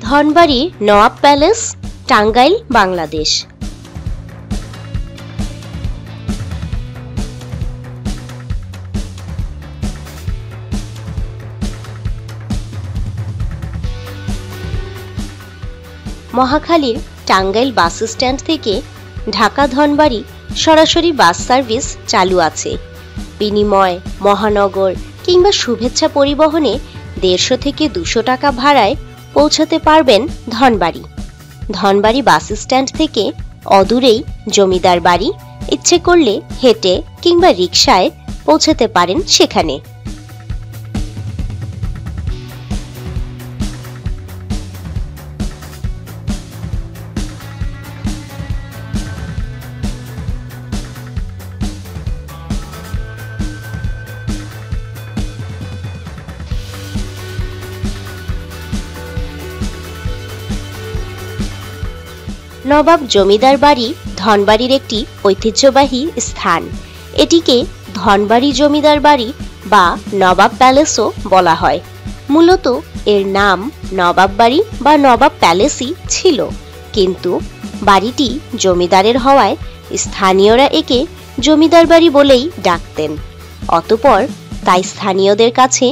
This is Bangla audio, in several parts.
ধনবাড়ি নওয়াব প্যালেস, টাঙ্গাইল, বাংলাদেশ। মহাখালীর টাঙ্গাইল বাস স্ট্যান্ড থেকে ঢাকা ধনবাড়ি সরাসরি বাস সার্ভিস চালু আছে। বিনিময়, মহানগর কিংবা শুভেচ্ছা পরিবহনে 150 থেকে 200 টাকা ভাড়ায় পৌঁছাতে পারবেন ধনবাড়ি। ধনবাড়ি বাস স্ট্যান্ড থেকে অদূরেই জমিদার বাড়ি, ইচ্ছে করলে হেঁটে কিংবা রিকশায় পৌঁছাতে পারেন সেখানে। নবাব জমিদার বাড়ি ধনবাড়ির একটি ঐতিহ্যবাহী স্থান। এটিকে ধনবাড়ি জমিদার বাড়ি বা নবাব প্যালেসও বলা হয়। মূলত এর নাম নবাব বাড়ি বা নবাব প্যালেসই ছিল, কিন্তু বাড়িটি জমিদারের হওয়ায় স্থানীয়রা একে জমিদার বাড়ি বলেই ডাকতেন। অতঃপর তাই স্থানীয়দের কাছে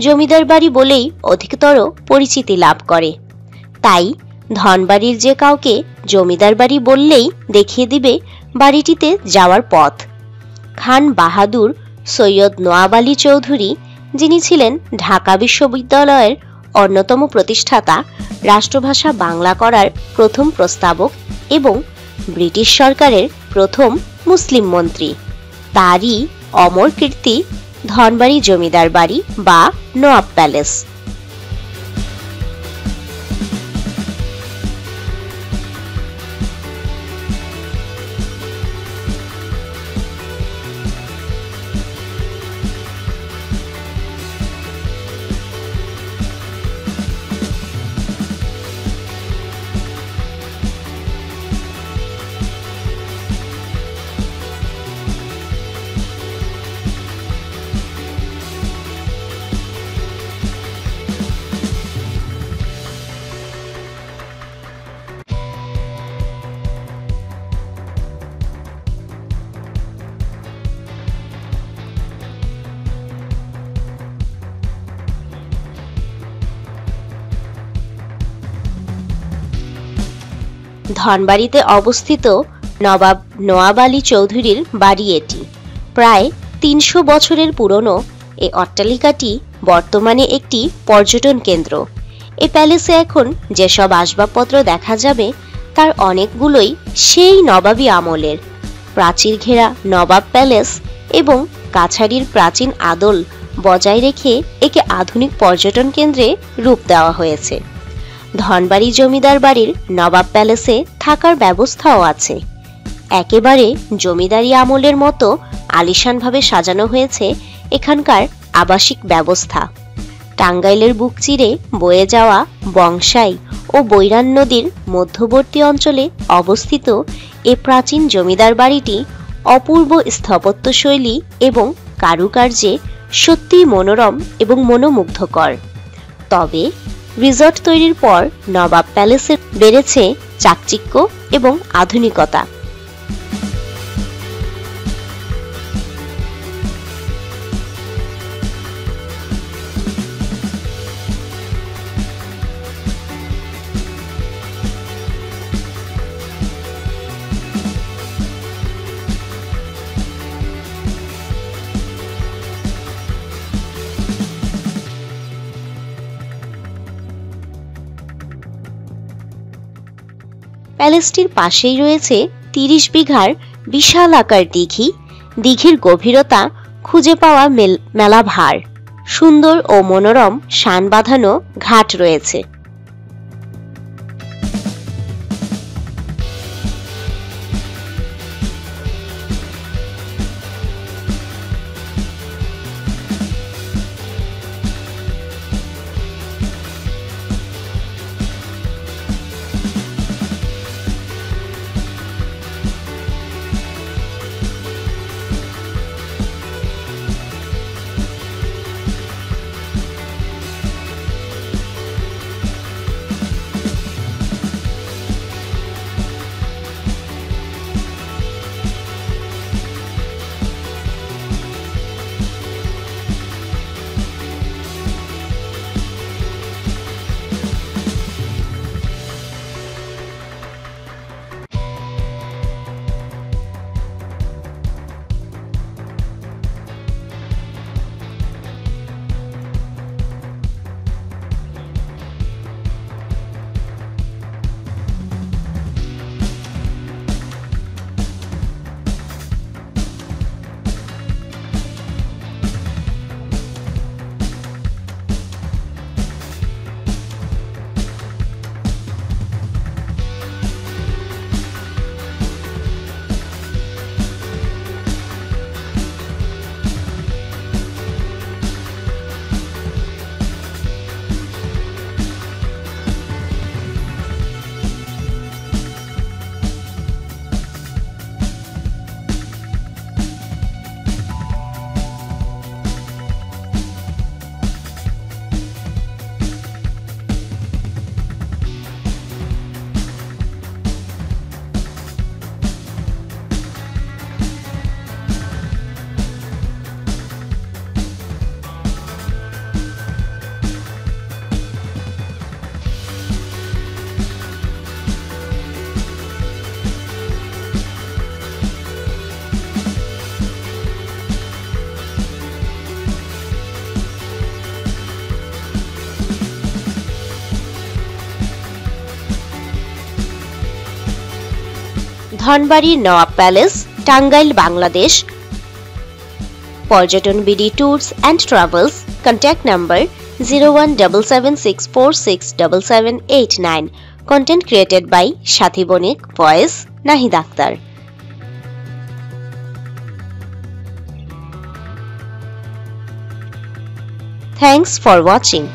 জমিদার বাড়ি বলেই অধিকতর পরিচিতি লাভ করে। তাই ধনবাড়ির যে কাউকে জমিদার বাড়ি বললেই দেখিয়ে দিবে বাড়িটিতে যাওয়ার পথ। খান বাহাদুর সৈয়দ নওয়াব আলী চৌধুরী, যিনি ছিলেন ঢাকা বিশ্ববিদ্যালয়ের অন্যতম প্রতিষ্ঠাতা, রাষ্ট্রভাষা বাংলা করার প্রথম প্রস্তাবক এবং ব্রিটিশ সরকারের প্রথম মুসলিম মন্ত্রী, তারই অমর কীর্তি ধনবাড়ি জমিদার বাড়ি বা নওয়াব প্যালেস। ধনবাড়িতে অবস্থিত নবাব নওয়াব আলী চৌধুরীর বাড়ি এটি। প্রায় 300 বছরের পুরনো এই অট্টালিকাটি বর্তমানে একটি পর্যটন কেন্দ্র। এই প্যালেসে এখন যেসব আসবাবপত্র দেখা যাবে তার অনেকগুলোই সেই নবাবী আমলের। প্রাচীর ঘেরা নবাব প্যালেস এবং কাছারির প্রাচীন আদল বজায় রেখে একে আধুনিক পর্যটন কেন্দ্রে রূপ দেওয়া হয়েছে। ধনবাড়ি জমিদার বাড়ির নবাব প্যালেসে থাকার ব্যবস্থাও আছে। একেবারে জমিদারি আমলের মতো আলিশানভাবে সাজানো হয়েছে এখানকার আবাসিক ব্যবস্থা। টাঙ্গাইলের বুক চিরে বয়ে যাওয়া বংশাই ও বৈরান নদীর মধ্যবর্তী অঞ্চলে অবস্থিত এ প্রাচীন জমিদার বাড়িটি অপূর্ব স্থাপত্যশৈলী এবং কারুকার্যে সত্যিই মনোরম এবং মনোমুগ্ধকর। তবে রিসর্ট তৈরির পর নবাব প্যালেসে বেড়েছে চাকচিক্য এবং আধুনিকতা। প্যালেসটির পাশেই রয়েছে 30 বিঘার বিশাল আকার দিঘি। দিঘির গভীরতা খুঁজে পাওয়া মেলা ভার। সুন্দর ও মনোরম শান বাঁধানো ঘাট রয়েছে। ধনবাড়ির নওয়াব প্যালেস, টাঙ্গাইল, বাংলাদেশ। পর্যটন BD tours and travels, contact number 01776467789. Content created by Shathi Bonik, voice Nahid Akhtar. Thanks for watching.